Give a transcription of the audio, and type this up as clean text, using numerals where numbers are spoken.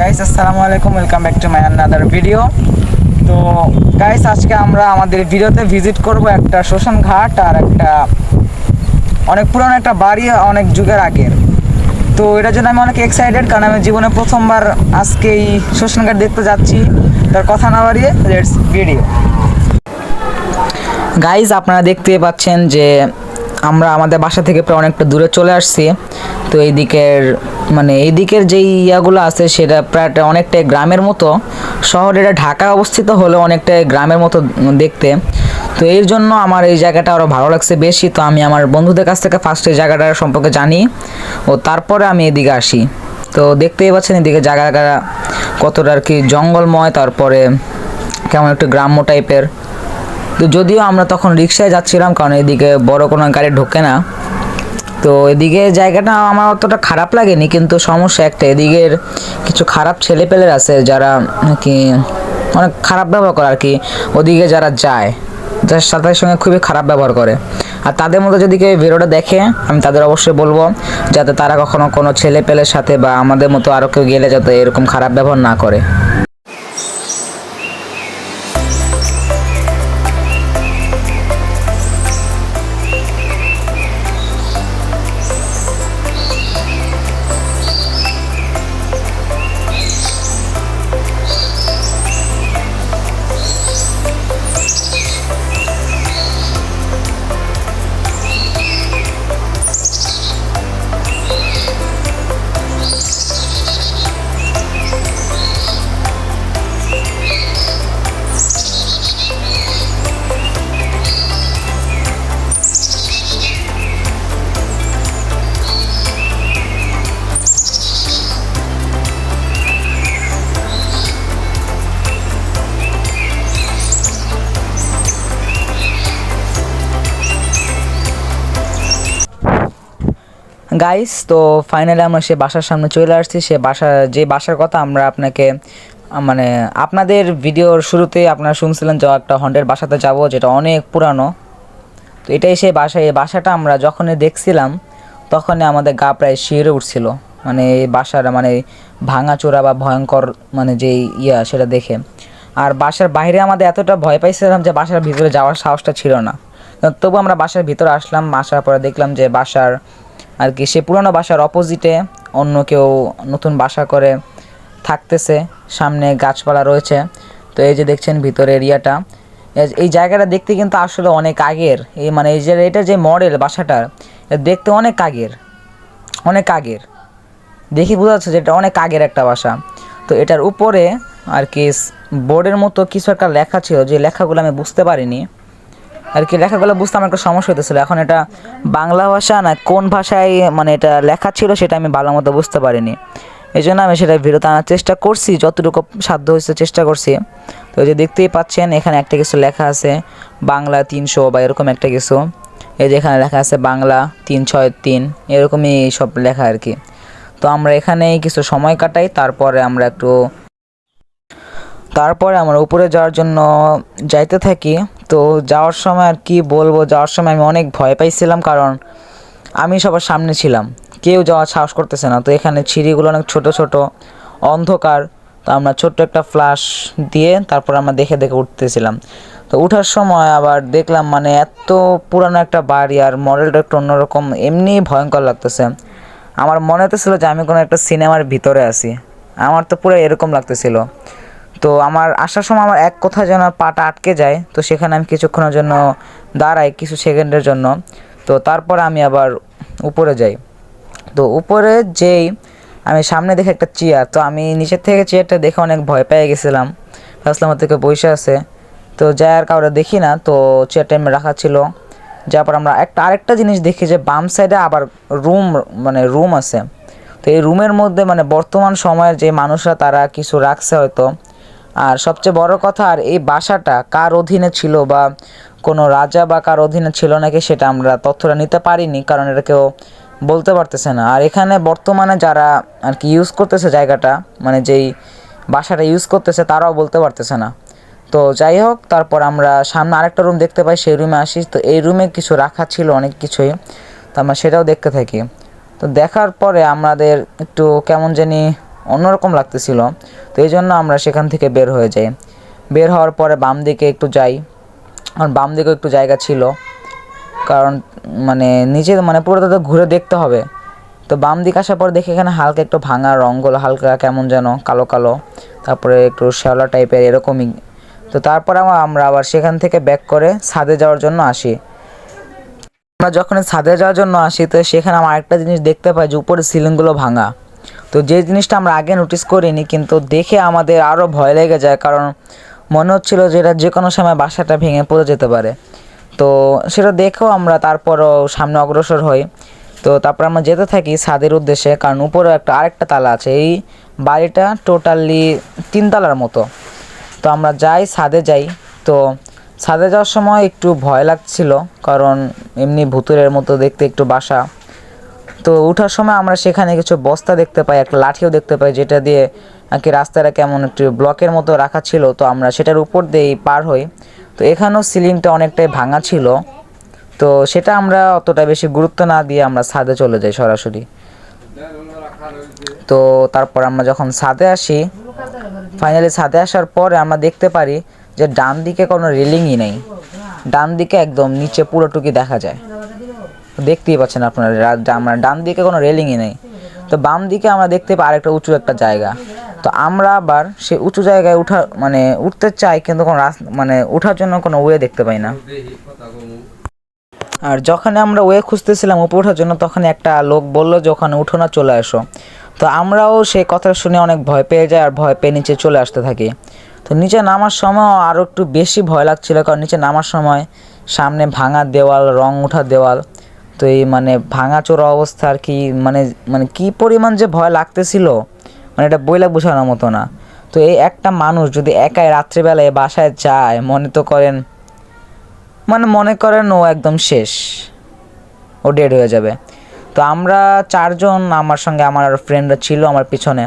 Guys আসসালামু আলাইকুম, welcome back to my another video. তো গাইস আজকে আমরা আমাদের ভিডিওতে ভিজিট করব একটা শ্মশান ঘাট আর একটা অনেক পুরানো একটা বাড়ি, অনেক যুগের আগের। তো এটার জন্য আমি অনেক এক্সাইটেড, কারণ আমি জীবনে প্রথমবার আজকে এই শ্মশান ঘাট দেখতে যাচ্ছি। তার কথা না বাড়িয়ে লেটস ভিডিও। গাইজ আপনারা দেখতে পাচ্ছেন যে আমরা আমাদের বাসা থেকে প্রায় অনেকটা দূরে চলে আসছি। তো এইদিকের যেই ইয়াগুলো আছে সেটা প্রায় অনেকটাই গ্রামের মতো। শহরে এটা ঢাকা অবস্থিত হলেও অনেকটাই গ্রামের মতো দেখতে। তো এর জন্য আমার এই জায়গাটা আরও ভালো লাগছে বেশি। তো আমি আমার বন্ধুদের কাছ থেকে ফার্স্ট এই জায়গাটার সম্পর্কে জানি ও তারপরে আমি এদিকে আসি। তো দেখতেই পাচ্ছেন এদিকে জায়গাটা কতটা আর কি জঙ্গলময়, তারপরে কেমন একটু গ্রাম্য টাইপের। তো যদিও আমরা তখন রিক্সায় যাচ্ছিলাম, কারণ এদিকে বড় কোনো গাড়ি ঢোকে না। তো এদিকে জায়গাটা আমার অতটা খারাপ লাগেনি, কিন্তু সমস্যা একটা, এদিকের কিছু খারাপ ছেলেপেলের আছে যারা নাকি অনেক খারাপ ব্যবহার করে আর কি। ওদিকে যারা যায় যার সাথে সঙ্গে খুবই খারাপ ব্যবহার করে। আর তাদের মধ্যে যদি কেউ ভিডিওটা দেখে, আমি তাদের অবশ্যই বলবো যাতে তারা কখনো কোনো ছেলেপেলের সাথে বা আমাদের মতো আরও কেউ গেলে যাতে এরকম খারাপ ব্যবহার না করে। গাইস তো ফাইনালি আমরা সে বাসার সামনে চলে আসছি। যে বাসার কথা আমরা আপনাকে আপনাদের ভিডিওর শুরুতে আপনারা শুনছিলেন যে একটা হন্টের বাসাতে যাব, যেটা অনেক পুরানো। তো এটাই সেই বাসা। এই বাসাটা আমরা যখনই দেখছিলাম তখনই আমাদের গা প্রায় শিউরে উঠছিল, এই বাসার ভাঙাচোরা বা ভয়ঙ্কর যে সেটা দেখে। আর বাসার বাইরে আমাদের এতটা ভয় পাইছিলাম যে বাসার ভিতরে যাওয়ার সাহসটা ছিল না। তবু আমরা বাসার ভিতরে আসলাম। আসার পরে দেখলাম যে বাসার আর কি সে পুরনো বাসার অপোজিটে অন্য কেউ নতুন বাসা করে থাকতেছে। সামনে গাছপালা রয়েছে। তো এই যে দেখছেন ভিতরে এরিয়াটা, এই জায়গাটা দেখতে কিন্তু আসলে অনেক আগের। এটা যে মডেল বাসাটার, দেখতে অনেক আগের দেখি বোঝা যাচ্ছে যে এটা অনেক আগের একটা বাসা। তো এটার উপরে আর কি বোর্ডের মতো কিছু একটা লেখা ছিল, যে লেখাগুলো আমি বুঝতে পারিনি আর কি। লেখাগুলো বুঝতে আমার একটা সমস্যা হতেছিল। এখন এটা বাংলা ভাষা না কোন ভাষায় এটা লেখা ছিল সেটা আমি ভালো মতো বুঝতে পারিনি। এই জন্য আমি সেটা ভিডিওতে আনার চেষ্টা করছি, যতটুকু সাধ্য হয়েছে চেষ্টা করছি। তো এই যে দেখতেই পাচ্ছেন এখানে একটা কিছু লেখা আছে, বাংলা 300 বা এরকম একটা কিছু। এই যে এখানে লেখা আছে বাংলা 363, এরকমই সব লেখা আর কি। তো আমরা এখানেই কিছু সময় কাটাই, তারপরে আমরা উপরে যাওয়ার জন্য যাইতে থাকি। তো যাওয়ার সময় আর কি বলবো, যাওয়ার সময় আমি অনেক ভয় পাইছিলাম, কারণ আমি সবার সামনে ছিলাম, কেউ যাওয়ার সাহস করতেছে না। তো এখানে সিঁড়িগুলো অনেক ছোট ছোট, অন্ধকার। তো আমরা ছোট্ট একটা ফ্ল্যাশ দিয়ে তারপর আমরা দেখে উঠতেছিলাম। তো উঠার সময় আবার দেখলাম এত পুরানো একটা বাড়ি, আর মডেলটা একটু অন্যরকম, এমনি ভয়ঙ্কর লাগতেছে। আমার মনে হতেছিল যে আমি কোনো একটা সিনেমার ভিতরে আছি, আমার তো পুরো এরকম লাগতেছিল। তো আমার আসার সময় আমার এক কোথায় যেন পাটা আটকে যায়। তো সেখানে আমি কিছুক্ষণের জন্য দাঁড়াই, কিছু সেকেন্ডের জন্য। তো তারপর আমি আবার উপরে যাই। তো উপরে যেই আমি সামনে দেখে একটা চেয়ার, তো আমি নিচের থেকে চেয়ারটা দেখে অনেক ভয় পেয়ে গেছিলাম। ভাবলাম থেকে বসে আছে, তো যাই আর কাউরে দেখি না। তো চেয়ারটা এমনি রাখা ছিল। যার পর আমরা আরেকটা জিনিস দেখি যে বাম সাইডে আবার রুম আছে। তো এই রুমের মধ্যে বর্তমান সময়ের যে মানুষরা তারা কিছু রাখছে হয়তো। আর সবচেয়ে বড় কথা, আর এই বাসাটা কার অধীনে ছিল বা কোনো রাজা বা কার অধীনে ছিল নাকি সেটা আমরা তথ্যটা নিতে পারিনি, কারণ এটা কেউ বলতে পারতেছে না। আর এখানে বর্তমানে যারা আর কি ইউজ করতেছে জায়গাটা, যেই বাসাটা ইউজ করতেছে তারাও বলতে পারতেছে না। তো যাই হোক, তারপর আমরা সামনে আরেকটা রুম দেখতে পাই, সেই রুমে আসি। তো এই রুমে কিছু রাখা ছিল অনেক কিছুই, তো আমরা সেটাও দেখতে থাকি। তো দেখার পরে আমাদের একটু কেমন জানি অন্যরকম লাগতেছিল। তো এই জন্য আমরা সেখান থেকে বের হয়ে যাই। বের হওয়ার পরে বাম দিকে একটু যাই, আর বাম দিকেও একটু জায়গা ছিল, কারণ মানে নিচে মানে পুরোটা তো ঘুরে দেখতে হবে। তো বাম দিকে আসার পর দেখি এখানে হালকা একটু ভাঙা রঙগুলো হালকা কেমন যেন কালো কালো, তারপরে একটু শ্যাওলা টাইপের এরকমই। তো তারপর আমরা আবার সেখান থেকে ব্যাক করে ছাদে যাওয়ার জন্য আসি। আমরা যখন ছাদে যাওয়ার জন্য আসি তো সেখানে আমরা আরেকটা জিনিস দেখতে পাই যে উপরে সিলিংগুলো ভাঙা। তো যে জিনিসটা আমরা আগে নোটিস করিনি, কিন্তু দেখে আমাদের আরও ভয় লেগে যায়, কারণ মনে হচ্ছিল যে এটা যে কোনো সময় বাসাটা ভেঙে পড়ে যেতে পারে। তো সেটা দেখেও আমরা তারপরও সামনে অগ্রসর হই। তো তারপর আমরা যেতে থাকি ছাদের উদ্দেশ্যে, কারণ উপরে আরেকটা তালা আছে। এই বাড়িটা টোটালি 3 তালার মতো। তো আমরা যাই, ছাদে যাই। তো ছাদে যাওয়ার সময় একটু ভয় লাগছিল, কারণ এমনি ভুতুরের মতো দেখতে একটু বাসা। তো ওঠার সময় আমরা সেখানে কিছু বস্তা দেখতে পাই, একটা লাঠিও দেখতে পাই, যেটা দিয়ে আর কি রাস্তাটা কেমন একটু ব্লকের মতো রাখা ছিল। তো আমরা সেটার উপর দিয়েই পার হই। তো এখানেও সিলিংটা অনেকটাই ভাঙা ছিল। তো সেটা আমরা অতটা বেশি গুরুত্ব না দিয়ে আমরা ছাদে চলে যাই সরাসরি। তো তারপর আমরা যখন ছাদে আসি, ফাইনালি ছাদে আসার পরে আমরা দেখতে পারি যে ডান দিকে কোনো রেলিংই নেই। ডান দিকে একদম নিচে পুরোটুকি দেখা যায়, দেখতেই পাচ্ছেন আপনারা। আমরা ডান দিকে কোনো রেলিংই নেই। তো বাম দিকে আমরা দেখতে পাই আরেকটা উঁচু একটা জায়গা। তো আমরা আবার সেই উঁচু জায়গায় উঠতে চাই, কিন্তু কোনো মানে ওঠার জন্য কোনো ওয়ে দেখতে পাই না। আর যখন আমরা ওয়ে খুঁজতেছিলাম উপরে ওঠার জন্য, তখন একটা লোক বললো যে ওখানে উঠো না, চলে আসো। তো আমরাও সেই কথা শুনে অনেক ভয় পেয়ে যাই, আর ভয় পেয়ে নিচে চলে আসতে থাকি। তো নিচে নামার সময় আরও একটু বেশি ভয় লাগছিল, কারণ নিচে নামার সময় সামনে ভাঙা দেওয়াল, রং ওঠা দেওয়াল। তো এই মানে ভাঙাচোরা অবস্থা আর কি, মানে মানে কী পরিমাণ যে ভয় লাগতেছিল, মানে এটা বইলা বোঝানোর মতো না। তো এই একটা মানুষ যদি একাই রাত্রিবেলায় বাসায় যায়, মনে করেন ও একদম শেষ, ও ডেড হয়ে যাবে। তো আমরা 4 জন, আমার সঙ্গে আমার ফ্রেন্ডরা ছিল আমার পিছনে।